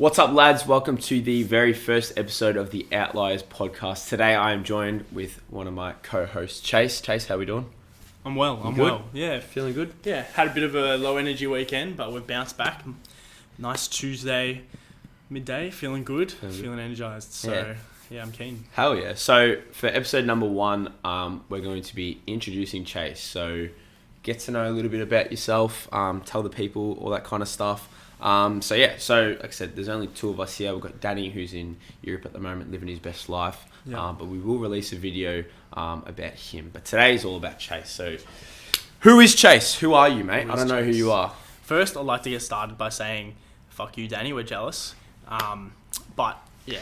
What's up, lads? Welcome to the very first episode of the Outliers podcast. Today I am joined with one of my co-hosts, Chase. Chase, how we doing? I'm well. Yeah. Feeling good? Yeah, had a bit of a low energy weekend, but we've bounced back. Nice Tuesday midday, feeling good, feeling energized. So, yeah, I'm keen. Hell yeah. So, for episode number 1, we're going to be introducing Chase. So, get to know a little bit about yourself, tell the people, all that kind of stuff. So like I said, there's only 2 of us here. We've got Danny, who's in Europe at the moment, living his best life. Yeah. But we will release a video about him. But today is all about Chase. So, who is Chase? Who are you, mate? I don't know who you are. First, I'd like to get started by saying, fuck you, Danny, we're jealous. But, yeah,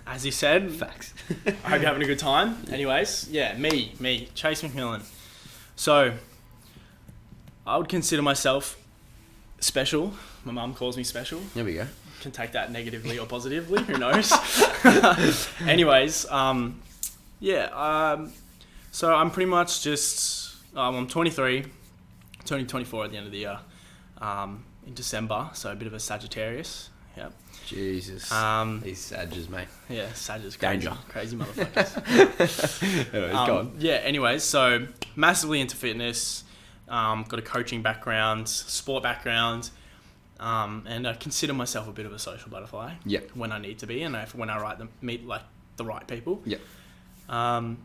as you said, Facts. I hope you're having a good time. Anyways, yeah, me, Chase McMillan. So, I would consider myself special. My mum calls me special. There we go. Can take that negatively or positively, who knows? Anyways, so I'm pretty much just, I'm 23, turning 24 at the end of the year, in December, so a bit of a Sagittarius, yeah. Jesus. These Sages, mate. Yeah, Sages, Danger. crazy motherfuckers. Anyways, go on. Yeah, anyways, so massively into fitness, got a coaching background, sport background, and I consider myself a bit of a social butterfly. Yeah. When I need to be, and when I meet like the right people. Yeah. But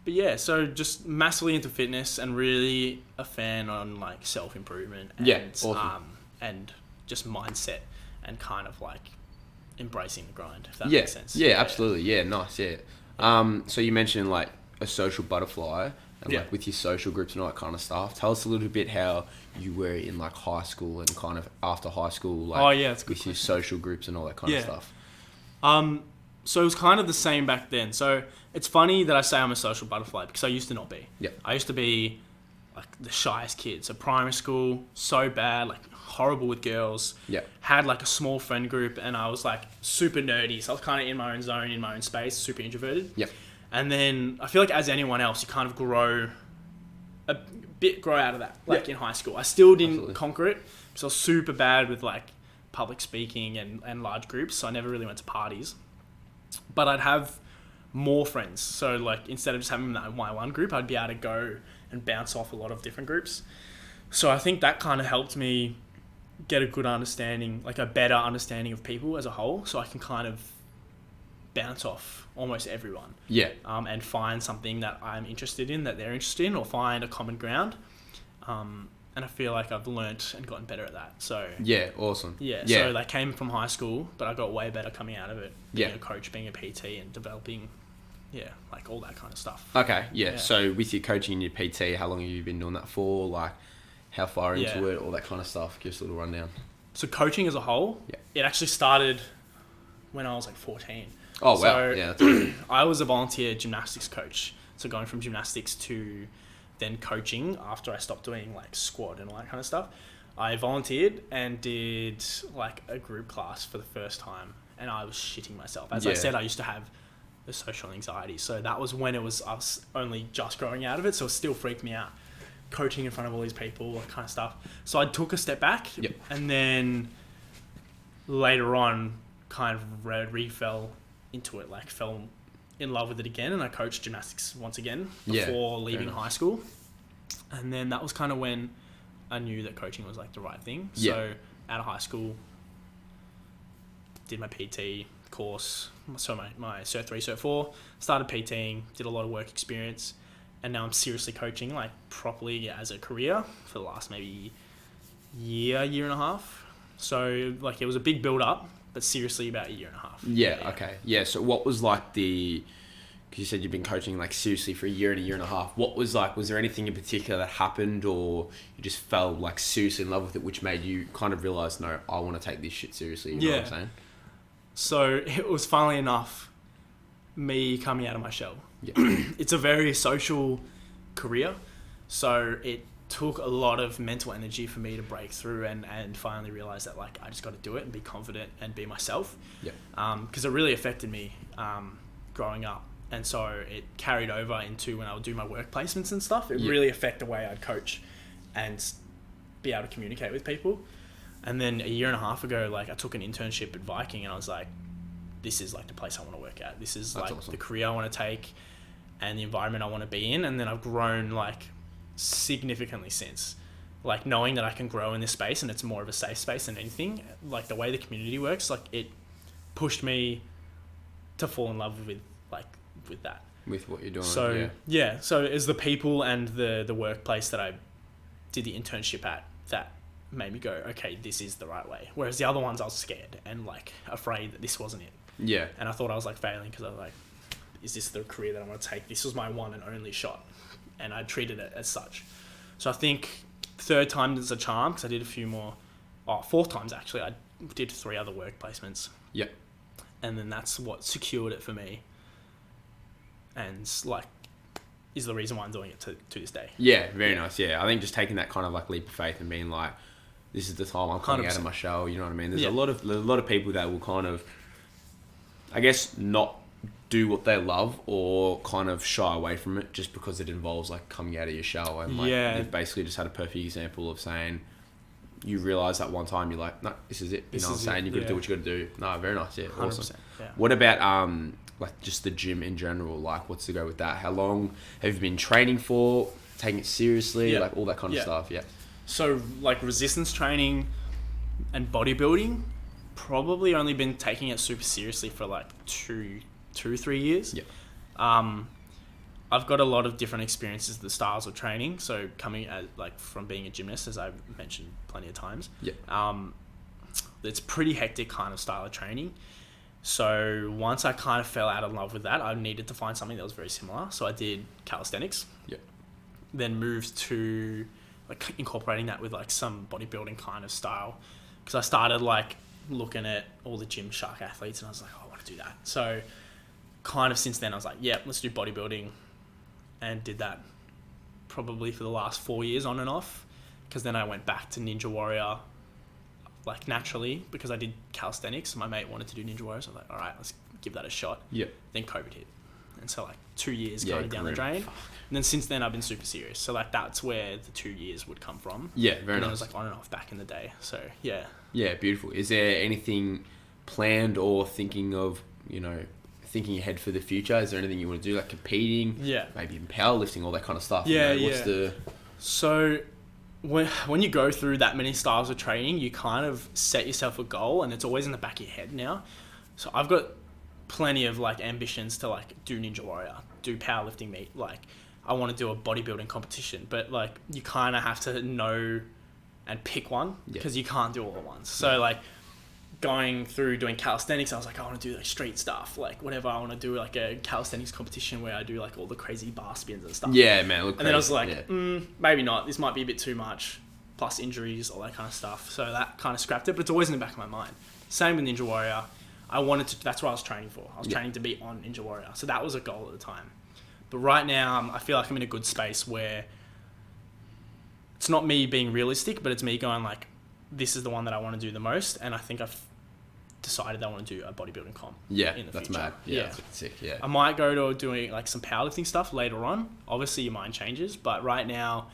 yeah, so just massively into fitness and really a fan on like self-improvement and, awesome. And just mindset and kind of like embracing the grind, if that Yeah. makes sense. Yeah, absolutely. Yeah, nice. Yeah. So you mentioned like a social butterfly and like with your social groups and all that kind of stuff. Tell us a little bit how you were in like high school and kind of after high school, like that's a good with your social groups and all that kind of stuff. So it was kind of the same back then. So it's funny that I say I'm a social butterfly because I used to not be. Yeah. I used to be like the shyest kid. So primary school, so bad, like horrible with girls. Yeah. Had like a small friend group and I was like super nerdy. So I was kind of in my own zone, in my own space, super introverted. Yep. And then I feel like as anyone else, you kind of grow out of that, like in high school. I still didn't conquer it because I was super bad with like public speaking and large groups. So I never really went to parties. But I'd have more friends. So like instead of just having that my one group, I'd be able to go and bounce off a lot of different groups. So I think that kind of helped me get a good understanding, like a better understanding of people as a whole. So I can kind of bounce off almost everyone. Yeah. And find something that I'm interested in, that they're interested in, or find a common ground. And I feel like I've learnt and gotten better at that. So yeah, awesome. Yeah, so that came from high school, but I got way better coming out of it. Being a coach, being a PT, and developing, like all that kind of stuff. Okay, yeah. So with your coaching and your PT, how long have you been doing that for? Like, how far into it, all that kind of stuff? Give us a little rundown. So coaching as a whole, it actually started when I was like 14. Oh, wow. So Yeah, that's I was a volunteer gymnastics coach. So going from gymnastics to then coaching after I stopped doing like squat and all that kind of stuff, I volunteered and did like a group class for the first time, and I was shitting myself. As I said, I used to have the social anxiety, so that was when I was only just growing out of it, so it still freaked me out, coaching in front of all these people, that kind of stuff. So I took a step back, and then later on kind of re-fell into it, like fell in love with it again, and I coached gymnastics once again before leaving high school. And then that was kind of when I knew that coaching was like the right thing. So out of high school, did my PT course, so my Cert 3, Cert 4, started PTing, did a lot of work experience, and now I'm seriously coaching like properly as a career for the last maybe year and a half. So like it was a big build up, but seriously about a year and a half. Okay. Yeah, so what was like because you said you've been coaching like seriously for a year and a half. What was like, was there anything in particular that happened, or you just fell like seriously in love with it, which made you kind of realize, no, I want to take this shit seriously? You know what I'm saying? So it was, funnily enough, me coming out of my shell. Yeah. It's a very social career. So it took a lot of mental energy for me to break through and finally realize that like I just got to do it and be confident and be myself. Yeah. Because it really affected me growing up. And so it carried over into when I would do my work placements and stuff. It really affected the way I'd coach and be able to communicate with people. And then a year and a half ago, like I took an internship at Viking, and I was like, this is like the place I want to work at. This is That's like awesome. the career I want to take and the environment I want to be in. And then I've grown like significantly since, like knowing that I can grow in this space and it's more of a safe space than anything. Like the way the community works, like it pushed me to fall in love with that. With what you're doing. So yeah, so it's the people and the workplace that I did the internship at that made me go, okay, this is the right way. Whereas the other ones I was scared and like afraid that this wasn't it. Yeah. And I thought I was like failing because I was like, is this the career that I want to take? This was my one and only shot. And I treated it as such. So I think third time is a charm because I did a few more. Fourth times actually. I did 3 other work placements. Yep. And then that's what secured it for me. And like, is the reason why I'm doing it to this day. Yeah, very nice. Yeah, I think just taking that kind of like leap of faith and being like, this is the time I'm coming 100%. out of my shell. You know what I mean? There's a lot of people that will kind of, I guess, not do what they love or kind of shy away from it just because it involves like coming out of your shell. And like you've basically just had a perfect example of saying, you realise that one time you're like, no, this is it. You know what I'm saying? You've got to do what you got to do. No, very nice. Yeah, awesome. Yeah. What about like just the gym in general? Like, what's the go with that? How long have you been training for? Taking it seriously? Like all that kind of stuff. Yeah. So like resistance training and bodybuilding, probably only been taking it super seriously for like 2-3 years. Yeah. I've got a lot of different experiences, the styles of training. So coming at like from being a gymnast, as I've mentioned plenty of times. Yeah. It's pretty hectic kind of style of training. So once I kind of fell out of love with that, I needed to find something that was very similar. So I did calisthenics. Yeah. Then moved to like incorporating that with like some bodybuilding kind of style. Because I started like looking at all the Gymshark athletes and I was like, oh, I want to do that. So kind of since then I was like, yeah, let's do bodybuilding. And did that probably for the last 4 years on and off. Because then I went back to Ninja Warrior like naturally because I did calisthenics. My mate wanted to do Ninja Warrior. So I was like, all right, let's give that a shot. Yeah. Then COVID hit. And so like 2 years going down the drain. And then since then I've been super serious. So like that's where the 2 years would come from. Yeah, very nice. And then it was like on and off back in the day. So yeah. Yeah, beautiful. Is there anything planned or thinking ahead for the future? Is there anything you want to do, like competing? Yeah. Maybe in powerlifting, all that kind of stuff. Yeah, So when you go through that many styles of training, you kind of set yourself a goal and it's always in the back of your head now. So I've got plenty of like ambitions to like do Ninja Warrior, do powerlifting meet. Like I want to do a bodybuilding competition, but like you kind of have to know and pick one because you can't do all at once. So like going through doing calisthenics, I was like, I want to do like street stuff, like whatever. I want to do like a calisthenics competition where I do like all the crazy bar spins and stuff. Yeah, man. And then I was like, maybe not. This might be a bit too much. Plus injuries, all that kind of stuff. So that kind of scrapped it, but it's always in the back of my mind. Same with Ninja Warrior. That's what I was training for. I was training to be on Ninja Warrior. So that was a goal at the time. But right now, I feel like I'm in a good space where it's not me being realistic, but it's me going like, this is the one that I want to do the most. And I think I've decided that I want to do a bodybuilding comp. Yeah, in the that's future. mad. Yeah, that's sick. Yeah. I might go to doing like some powerlifting stuff later on. Obviously, your mind changes, but right now,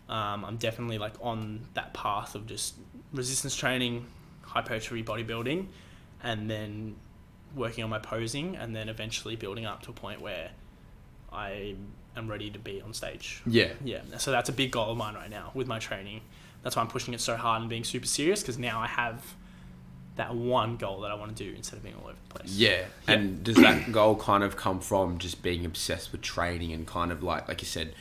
I'm definitely like on that path of just resistance training, hypertrophy bodybuilding, and then working on my posing, and then eventually building up to a point where I am ready to be on stage. Yeah. Yeah. So that's a big goal of mine right now with my training. That's why I'm pushing it so hard and being super serious, because now I have that one goal that I want to do instead of being all over the place. Yeah. And does that goal kind of come from just being obsessed with training and kind of like you said,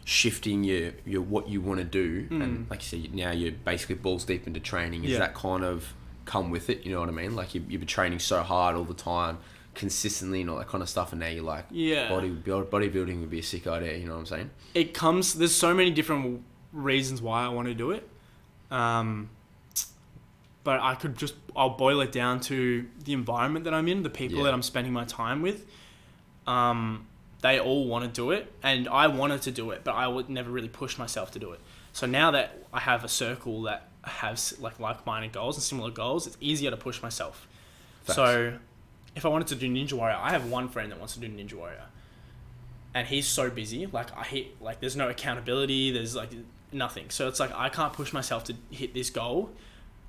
shifting your what you want to do, and like you said, now you're basically balls deep into training. Is that kind of come with it? You know what I mean? Like you've been training so hard all the time, consistently, and all that kind of stuff, and now you're like, bodybuilding would be a sick idea. You know what I'm saying? It comes. There's so many different reasons why I want to do it, but I'll boil it down to the environment that I'm in, the people that I'm spending my time with. They all want to do it, and I wanted to do it, but I would never really push myself to do it. So now that I have a circle that has like-minded goals and similar goals, it's easier to push myself. Facts. So if I wanted to do Ninja Warrior, I have one friend that wants to do Ninja Warrior, and he's so busy. There's no accountability. There's like nothing. So it's like I can't push myself to hit this goal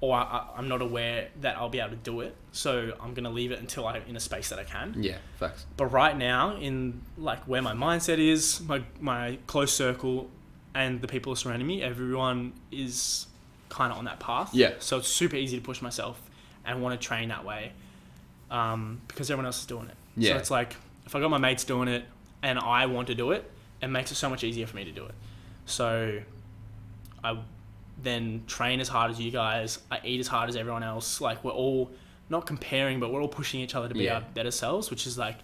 or I'm not aware that I'll be able to do it. So I'm going to leave it until I'm in a space that I can. Yeah, facts. But right now, in like where my mindset is, my close circle and the people surrounding me, everyone is kind of on that path. Yeah. So it's super easy to push myself and want to train that way because everyone else is doing it. Yeah. So it's like, if I got my mates doing it and I want to do it, it makes it so much easier for me to do it. So I then train as hard as you guys. I eat as hard as everyone else. Like, we're all not comparing, but we're all pushing each other to be our better selves, which is like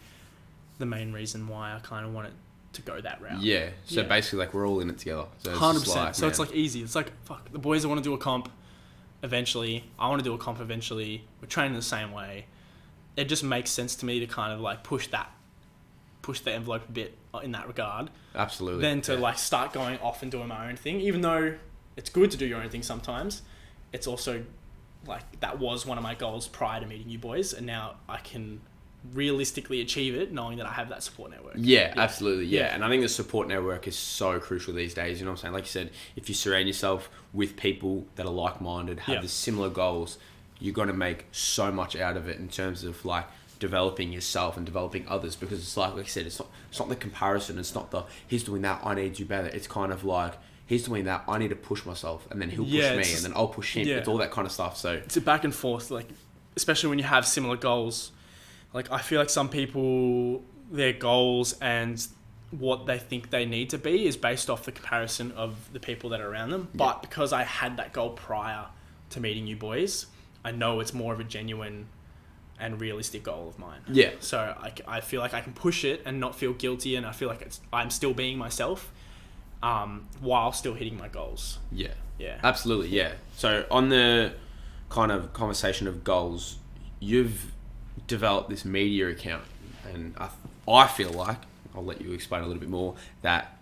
the main reason why I kind of want it to go that route. Yeah. So basically, like, we're all in it together. So 100%. Like, so it's like easy. It's like, fuck, the boys that want to do a comp eventually. I want to do a comp eventually. We're training the same way. It just makes sense to me to kind of like push the envelope a bit in that regard. Absolutely. Then to like start going off and doing my own thing, even though it's good to do your own thing sometimes. It's also like, that was one of my goals prior to meeting you boys, and now I can realistically achieve it knowing that I have that support network. Yeah, absolutely. Yeah. And I think the support network is so crucial these days. You know what I'm saying? Like you said, if you surround yourself with people that are like-minded, have the similar goals, you're going to make so much out of it in terms of like developing yourself and developing others, because it's like I said, it's not the comparison. It's not the, he's doing that, I need to do better. It's kind of like, he's doing that, I need to push myself, and then he'll push me, and then I'll push him. It's all that kind of stuff. So it's a back and forth, like, especially when you have similar goals. Like, I feel like some people, their goals and what they think they need to be is based off the comparison of the people that are around them. But because I had that goal prior to meeting you boys, I know it's more of a genuine and realistic goal of mine. Yeah. So I feel like I can push it and not feel guilty, and I feel like I'm still being myself while still hitting my goals. Yeah. Yeah. Absolutely, yeah. So on the kind of conversation of goals, you've developed this media account, and I feel like, I'll let you explain a little bit more, that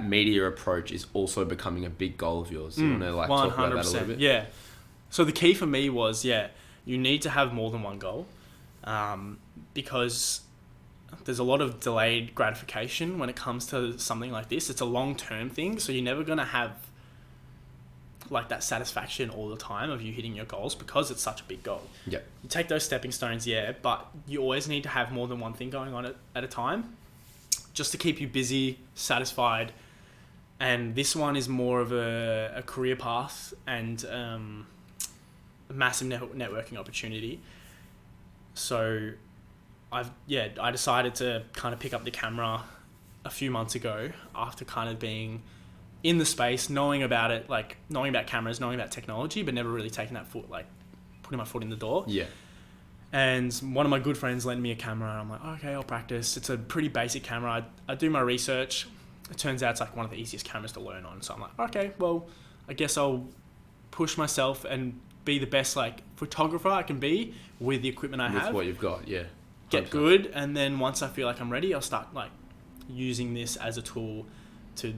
media approach is also becoming a big goal of yours. You want to like 100%. Talk about that a little bit? Yeah. So the key for me was, you need to have more than one goal, because there's a lot of delayed gratification when it comes to something like this. It's a long-term thing, so you're never going to have like that satisfaction all the time of you hitting your goals because it's such a big goal. Yep. You take those stepping stones, but you always need to have more than one thing going on at a time, just to keep you busy, satisfied. And this one is more of a career path and a massive networking opportunity. So I decided to kind of pick up the camera a few months ago after kind of being in the space, knowing about it, like knowing about cameras, knowing about technology, but never really taking that foot, like putting my foot in the door. Yeah. And one of my good friends lent me a camera, and I'm like, okay, I'll practice. It's a pretty basic camera. I do my research. It turns out it's like one of the easiest cameras to learn on. So I'm like, okay, well, I guess I'll push myself and be the best like photographer I can be with the equipment I have. With what you've got, yeah. 100%. Get good, and then once I feel like I'm ready, I'll start like using this as a tool to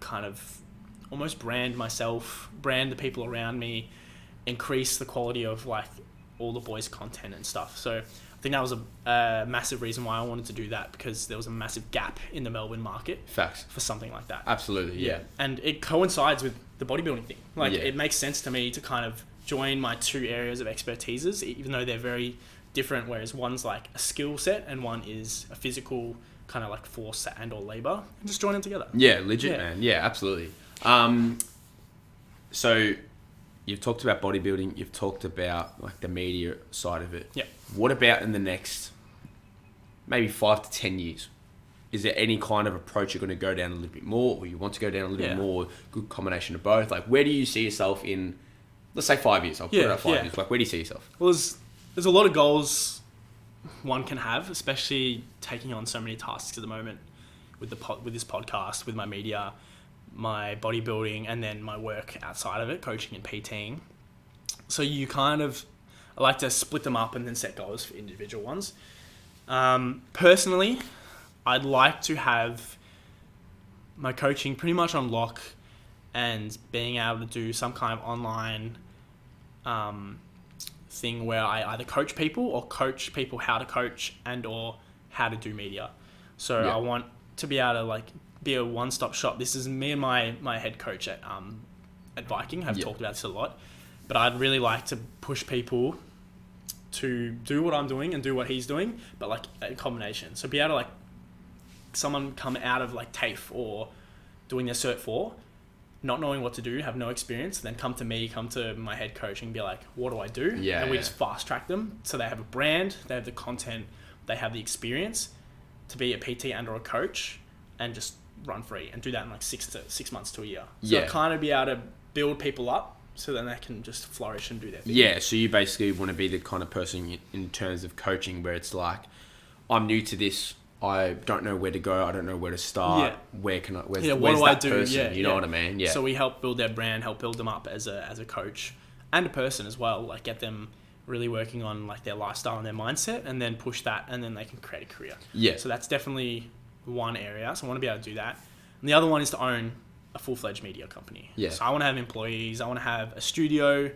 kind of almost brand myself, brand the people around me, increase the quality of like all the boys' content and stuff. So I think that was a massive reason why I wanted to do that, because there was a massive gap in the Melbourne market. Facts. For something like that. Absolutely, yeah. And it coincides with the bodybuilding thing. Like, it makes sense to me to kind of join my two areas of expertises, even though they're very different, whereas one's like a skill set and one is a physical kind of like force and or labor, and just join them together. Yeah, legit, man. Yeah, absolutely. So you've talked about bodybuilding, you've talked about like the media side of it. Yeah. What about in the next maybe 5 to 10 years? Is there any kind of approach you're going to go down a little bit more, or you want to go down a little bit more, good combination of both? Like, where do you see yourself in, let's say 5 years? I'll put it at 5 years. Like, where do you see yourself? Well, there's a lot of goals one can have, especially taking on so many tasks at the moment with this podcast, with my media, my bodybuilding, and then my work outside of it, coaching and PTing. So you kind of, I like to split them up and then set goals for individual ones. Personally, I'd like to have my coaching pretty much on lock and being able to do some kind of online thing where I either coach people or coach people how to coach and or how to do media. So I want to be able to like be a one-stop shop. This is me and my head coach at Viking have talked about this a lot. But I'd really like to push people to do what I'm doing and do what he's doing, but like a combination. So be able to like someone come out of like TAFE or doing their Cert 4, not knowing what to do, have no experience, then come to me, come to my head coach and be like, what do I do? Yeah, and we just fast track them. So they have a brand, they have the content, they have the experience to be a PT and or a coach and just run free and do that in like 6 months to a year. So kind of be able to build people up so then they can just flourish and do their thing. Yeah, so you basically want to be the kind of person in terms of coaching where it's like, I'm new to this, I don't know where to go, I don't know where to start, where's what where's do I that do? person, you know what I mean? Yeah. So we help build their brand, help build them up as a coach and a person as well, like get them really working on like their lifestyle and their mindset and then push that and then they can create a career. Yeah. So that's definitely one area. So I want to be able to do that. And the other one is to own a full-fledged media company. Yeah. So I want to have employees. I want to have a studio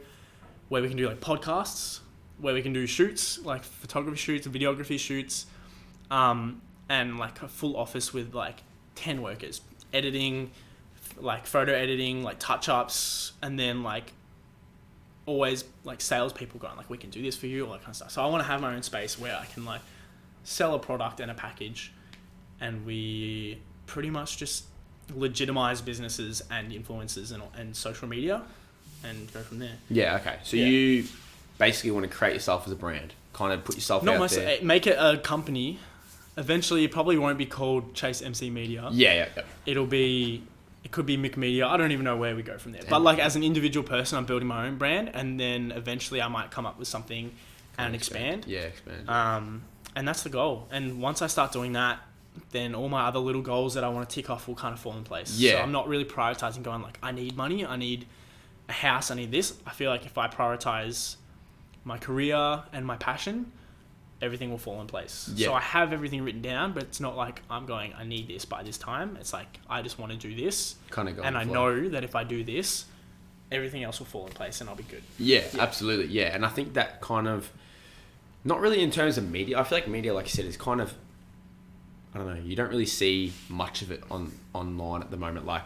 where we can do like podcasts, where we can do shoots, like photography shoots, videography shoots, and like a full office with like 10 workers, editing, like photo editing, like touch-ups, and then like always like salespeople going like, we can do this for you, all that kind of stuff. So I want to have my own space where I can like sell a product and a package, and we pretty much just legitimize businesses and influencers and social media and go from there. Yeah, okay. So you basically want to create yourself as a brand, kind of put yourself out there. Make it a company. Eventually, it probably won't be called Chase MC Media. Yeah. It could be Mick Media. I don't even know where we go from there. But like as an individual person, I'm building my own brand, and then eventually I might come up with something and expand. Yeah, expand. And that's the goal. And once I start doing that, then all my other little goals that I want to tick off will kind of fall in place. Yeah. So I'm not really prioritizing going like, I need money, I need a house, I need this. I feel like if I prioritize my career and my passion, everything will fall in place. Yeah. So I have everything written down, but it's not like I'm going, I need this by this time. It's like, I just want to do this. Kind of go. And I know that if I do this, everything else will fall in place and I'll be good. Yeah, absolutely. Yeah. And I think that kind of, not really in terms of media. I feel like media, like you said, is kind of, I don't know, you don't really see much of it online at the moment. Like,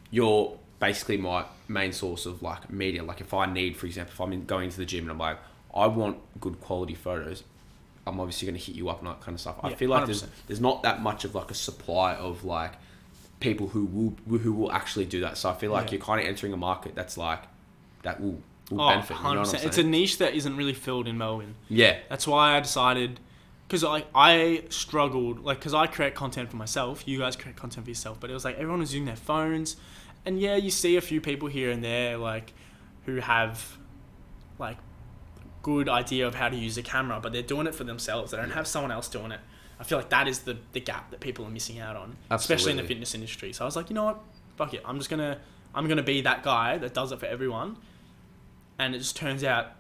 you're basically my main source of like media. Like if I need, for example, if I'm going to the gym and I'm like, I want good quality photos, I'm obviously going to hit you up and that kind of stuff. I feel like 100%. there's not that much of like a supply of like people who will actually do that. So I feel like you're kind of entering a market that's like, that will benefit. 100%. You know what I'm saying? It's a niche that isn't really filled in Melbourne. Yeah. That's why I decided, because I struggled, like, because I create content for myself, you guys create content for yourself, but it was like everyone was using their phones, and yeah, you see a few people here and there, like, who have, like, good idea of how to use a camera, but they're doing it for themselves. They don't have someone else doing it. I feel like that is the gap that people are missing out on, especially in the fitness industry. So I was like, you know what, fuck it, I'm gonna be that guy that does it for everyone, and it just turns out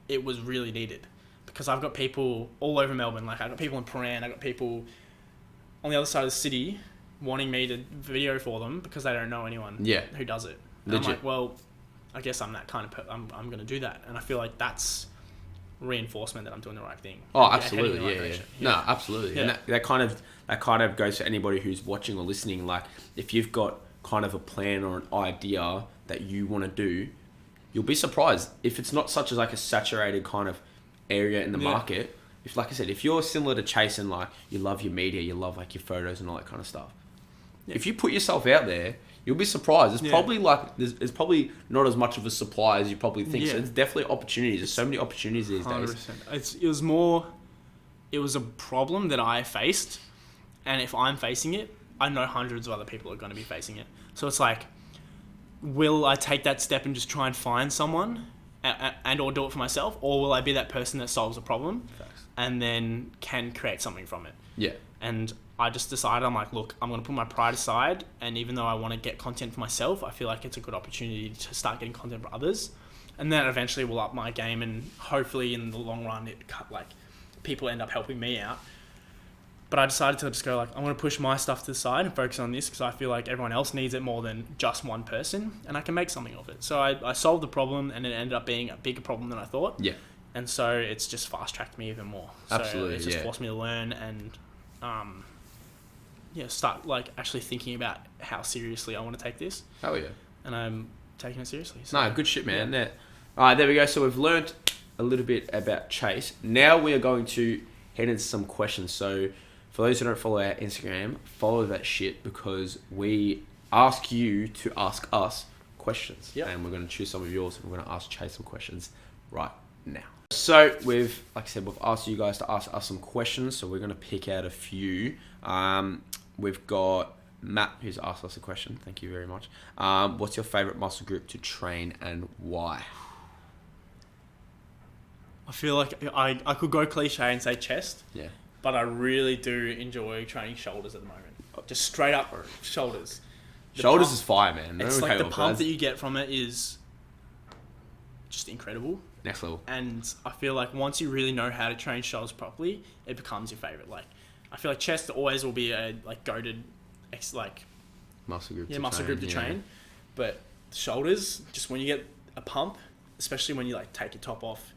it was really needed. Because I've got people all over Melbourne, like I've got people in Paran, I've got people on the other side of the city wanting me to video for them because they don't know anyone who does it. And I'm like, well, I guess I'm that kind of I'm going to do that. And I feel like that's reinforcement that I'm doing the right thing. Oh, absolutely. Yeah. No, absolutely. Yeah. And that kind of goes to anybody who's watching or listening. Like if you've got kind of a plan or an idea that you want to do, you'll be surprised if it's not such as like a saturated kind of area in the market. If, like I said, if you're similar to Chase and like you love your media, you love like your photos and all that kind of stuff, if you put yourself out there, you'll be surprised. There's probably like there's probably not as much of a supply as you probably think. So there's definitely opportunities. There's so many opportunities these 100%. days. It was a problem that I faced, and if I'm facing it, I know hundreds of other people are going to be facing it. So it's like, will I take that step and just try and find someone and or do it for myself, or will I be that person that solves a problem and then can create something from it? Yeah. And I just decided, I'm like, look, I'm going to put my pride aside, and even though I want to get content for myself, I feel like it's a good opportunity to start getting content for others, and then eventually will up my game, and hopefully in the long run people end up helping me out. But I decided to just go like, I'm going to push my stuff to the side and focus on this because I feel like everyone else needs it more than just one person, and I can make something of it. So I solved the problem, and it ended up being a bigger problem than I thought. Yeah. And so it's just fast-tracked me even more. Absolutely, So it's just forced me to learn and start like actually thinking about how seriously I want to take this. Oh yeah. And I'm taking it seriously. So, No, good shit, man. Yeah. All right, there we go. So we've learnt a little bit about Chase. Now we are going to head into some questions. So for those who don't follow our Instagram, follow that shit because we ask you to ask us questions. Yep. And we're going to choose some of yours and we're going to ask Chase some questions right now. So we've, like I said, we've asked you guys to ask us some questions. So we're going to pick out a few. We've got Matt, who's asked us a question. Thank you very much. What's your favorite muscle group to train and why? I feel like I could go cliche and say chest. Yeah. But I really do enjoy training shoulders at the moment. Just straight up shoulders. Shoulders is fire, man. It's like the pump that you get from it is just incredible. Next level. And I feel like once you really know how to train shoulders properly, it becomes your favorite. Like, I feel like chest always will be a goated muscle group. To train. But shoulders, just when you get a pump, especially when you take your top off,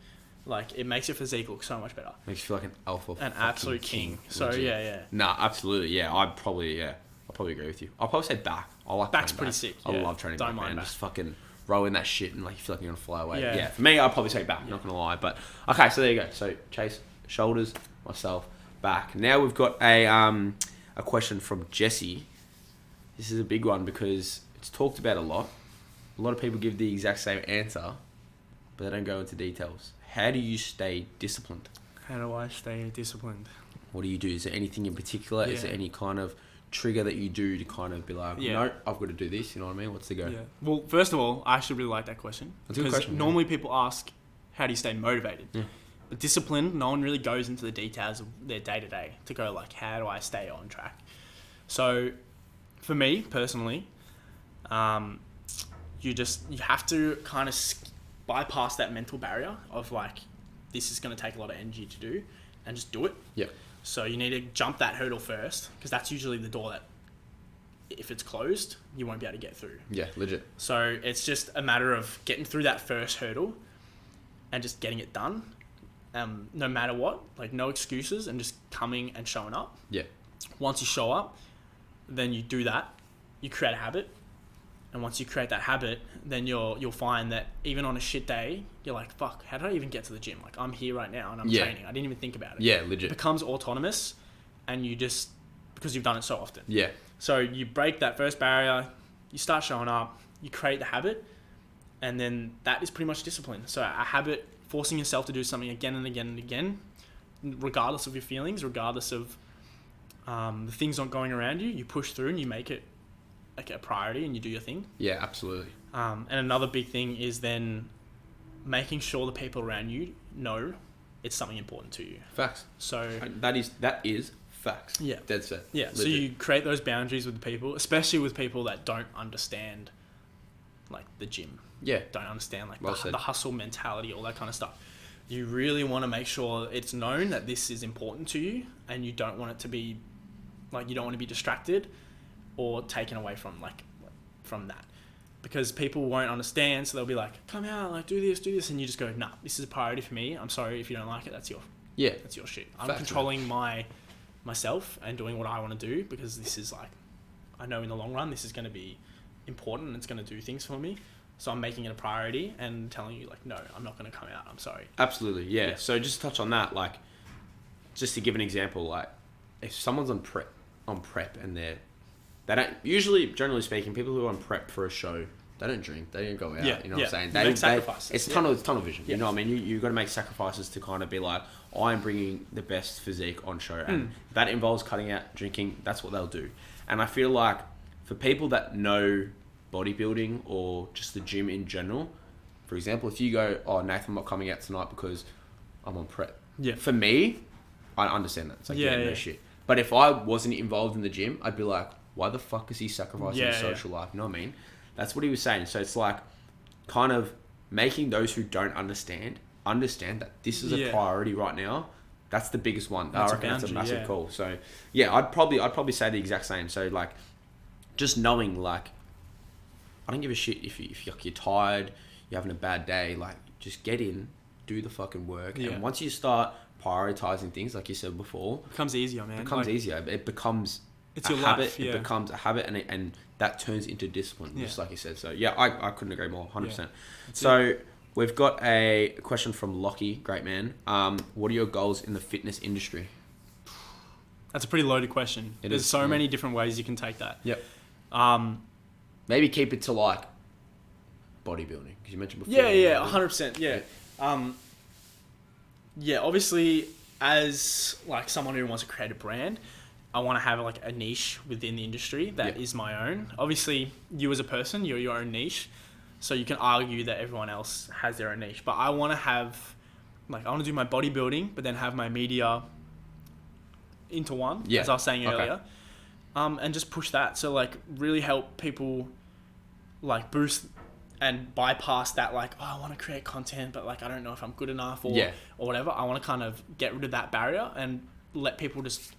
it makes your physique look so much better. Makes you feel like an alpha. An absolute king. So legit. yeah. Nah, absolutely. Yeah, I'll probably agree with you. I'll probably say back. I like back's pretty sick. I love training back, man. Back. Just fucking row in that shit and you feel like you're gonna fly away. Yeah. For me, I'll probably say back. Not gonna lie, but okay. So there you go. So Chase, shoulders, myself, back. Now we've got a question from Jesse. This is a big one because it's talked about a lot. A lot of people give the exact same answer, but they don't go into details. How do you stay disciplined? How do I stay disciplined? What do you do? Is there anything in particular? Yeah. Is there any kind of trigger that you do to kind of be like, no, I've got to do this? You know what I mean? What's the go? Yeah. Well, first of all, I actually really like that question. That's a good question. Normally people ask, how do you stay motivated? Yeah. But disciplined, no one really goes into the details of their day-to-day to go how do I stay on track? So for me, personally, you have to kind of bypass that mental barrier of this is going to take a lot of energy to do and just do it. Yeah. So you need to jump that hurdle first because that's usually the door that if it's closed, you won't be able to get through. Yeah, legit. So it's just a matter of getting through that first hurdle and just getting it done. No matter what, no excuses and just coming and showing up. Yeah. Once you show up, then you do that, you create a habit. And once you create that habit, then you'll find that even on a shit day, you're like, fuck, how did I even get to the gym? I'm here right now and I'm training. I didn't even think about it. Yeah, legit. It becomes autonomous and you just, because you've done it so often. Yeah. So you break that first barrier, you start showing up, you create the habit, and then that is pretty much discipline. So a habit, forcing yourself to do something again and again and again, regardless of your feelings, regardless of the things not going around you, you push through and you make it a priority and you do your thing. Yeah, absolutely. And another big thing is then making sure the people around you know it's something important to you. Facts. So that is facts. Yeah. Dead set. Yeah. Legit. So you create those boundaries with the people, especially with people that don't understand the gym. Yeah. Don't understand Well the hustle mentality, all that kind of stuff. You really want to make sure it's known that this is important to you and you don't want it to be you don't want to be distracted or taken away from that, because people won't understand, so they'll be like, come out, do this, and you just go, nah, this is a priority for me. I'm sorry if you don't like it. That's your shit. I'm Facts, controlling myself and doing what I want to do because this is I know in the long run this is going to be important and it's going to do things for me. So I'm making it a priority and telling you no, I'm not going to come out. I'm sorry. Absolutely, yeah. So just to touch on that, just to give an example, if someone's on prep and they don't, usually, generally speaking, people who are on prep for a show, they don't drink, they don't go out, you know what I'm saying? They make sacrifices. It's tunnel vision, you know what I mean? You've got to make sacrifices to kind of be I'm bringing the best physique on show, and that involves cutting out drinking, that's what they'll do. And I feel for people that know bodybuilding or just the gym in general, for example, if you go, oh, Nathan, I'm not coming out tonight because I'm on prep. Yeah. For me, I understand that. It's no shit. But if I wasn't involved in the gym, I'd be like, why the fuck is he sacrificing his social life? You know what I mean? That's what he was saying. So it's kind of making those who don't understand that this is a priority right now. That's the biggest one. I reckon that's a massive call. So yeah, I'd probably say the exact same. So just knowing I don't give a shit if you're tired, you're having a bad day, just get in, do the fucking work. And once you start prioritizing things, like you said before, It becomes easier, man. It becomes It's a your habit. life, yeah. It becomes a habit, and that turns into discipline, just like you said. So yeah, I couldn't agree more, 100%. Yeah. So we've got a question from Lockie, great man. What are your goals in the fitness industry? That's a pretty loaded question. There's so many different ways you can take that. Yep. Maybe keep it to like bodybuilding, because you mentioned before. Yeah, 100%. Yeah. Obviously, as like someone who wants to create a brand, I want to have like a niche within the industry that is my own. Obviously, you as a person, you're your own niche, so you can argue that everyone else has their own niche. But I want to have, like, I want to do my bodybuilding, but then have my media into one, as I was saying earlier, and just push that. So like really help people like boost and bypass that, like, oh, I want to create content, but like I don't know if I'm good enough or whatever. I want to kind of get rid of that barrier and let people just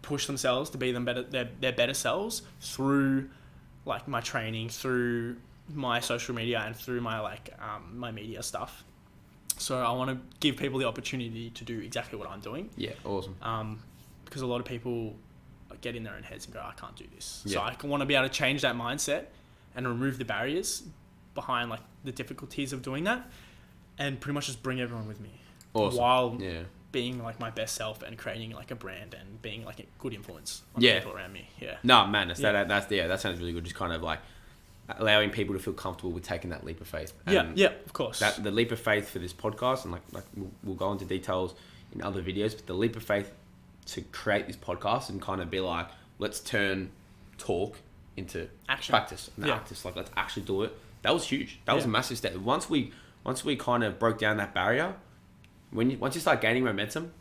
push themselves to be their better selves through like my training, through my social media, and through my like my media stuff. So I want to give people the opportunity to do exactly what I'm doing. Yeah, awesome. Because a lot of people get in their own heads and go, I can't do this. So I want to be able to change that mindset and remove the barriers behind like the difficulties of doing that, and pretty much just bring everyone with me. Awesome. While being like my best self and creating like a brand and being like a good influence on people around me. Yeah. No, man, that sounds really good. Just kind of like allowing people to feel comfortable with taking that leap of faith. And of course. The leap of faith for this podcast, and like we'll go into details in other videos, but the leap of faith to create this podcast and kind of be like, let's turn talk into action, practice, and practice. Like, let's actually do it. That was huge. That was a massive step. Once we kind of broke down that barrier, once you start gaining momentum,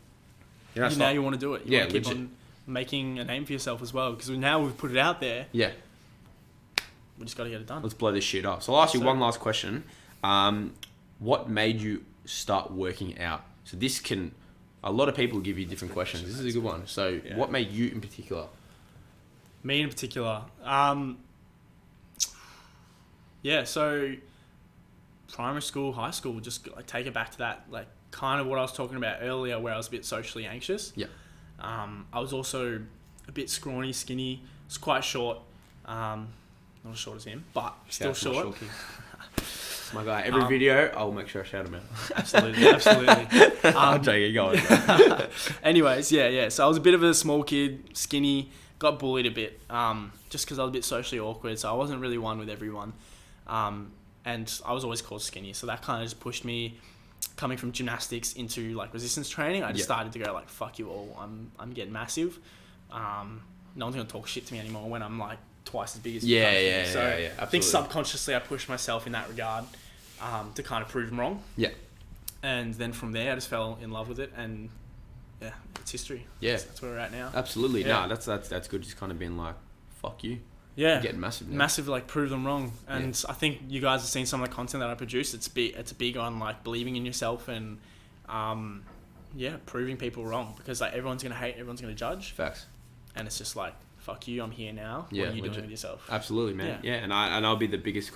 now you want to do it. You want to keep on making a name for yourself as well, because now we've put it out there. Yeah. We just got to get it done. Let's blow this shit up. So I'll ask you one last question. What made you start working out? So a lot of people give you different questions. This is a good one. So what made you in particular? Me in particular? So primary school, high school, just like take it back to that, like kind of what I was talking about earlier, where I was a bit socially anxious. Yeah. I was also a bit scrawny, skinny. It's quite short. Not as short as him, but still short. My guy, every video, I'll make sure I shout him out. Absolutely. I'm joking, go on. Anyways, so I was a bit of a small kid, skinny, got bullied a bit, just because I was a bit socially awkward, so I wasn't really one with everyone. And I was always called skinny, so that kind of just pushed me, coming from gymnastics into like resistance training. I just started to go like, fuck you all, I'm getting massive. No one's going to talk shit to me anymore when I'm like twice as big as you. So I think subconsciously I pushed myself in that regard to kind of prove them wrong. Yeah. And then from there I just fell in love with it, and it's history. Yeah. That's where we're at now. Absolutely. Yeah. No, that's good. Just kind of being like, fuck you. Yeah. You're getting massive now. Massive, like, prove them wrong. And I think you guys have seen some of the content that I produce. It's big on like believing in yourself and proving people wrong, because like everyone's going to hate, everyone's going to judge. Facts. And it's just like, fuck you, I'm here now. What are you doing with yourself? Absolutely, man. Yeah. And I'll be the biggest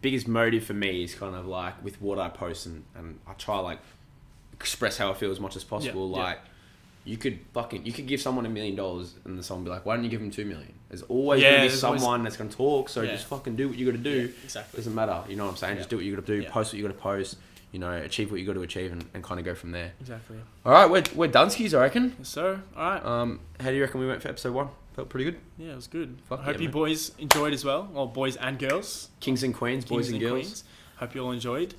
biggest motive for me is kind of like with what I post, and I try like express how I feel as much as possible. You could give someone $1 million and then someone be like, why don't you give them $2 million? There's always going to be someone that's going to talk, so just fucking do what you got to do. Yeah, exactly. Doesn't matter. You know what I'm saying? Just do what you got to do, post what you got to post, achieve what you got to achieve, and kind of go from there. Exactly. All right, we're done skis, I reckon. Yes, sir. All right. How do you reckon we went for episode 1? Felt pretty good. Yeah, it was good. I hope you boys enjoyed as well. Well, boys and girls. Kings and queens, boys and girls. Queens. Hope you all enjoyed.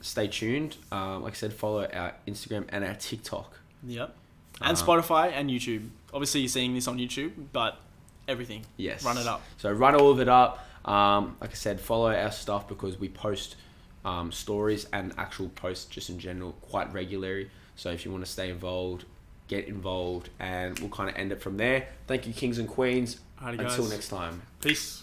Stay tuned. Like I said, follow our Instagram and our TikTok. Yep. And Spotify and YouTube. Obviously, you're seeing this on YouTube, but everything. Yes. Run it up. So run all of it up. Like I said, follow our stuff, because we post stories and actual posts just in general quite regularly. So if you want to stay involved, get involved, and we'll kind of end it from there. Thank you, Kings and Queens. Alrighty, guys. Until next time. Peace.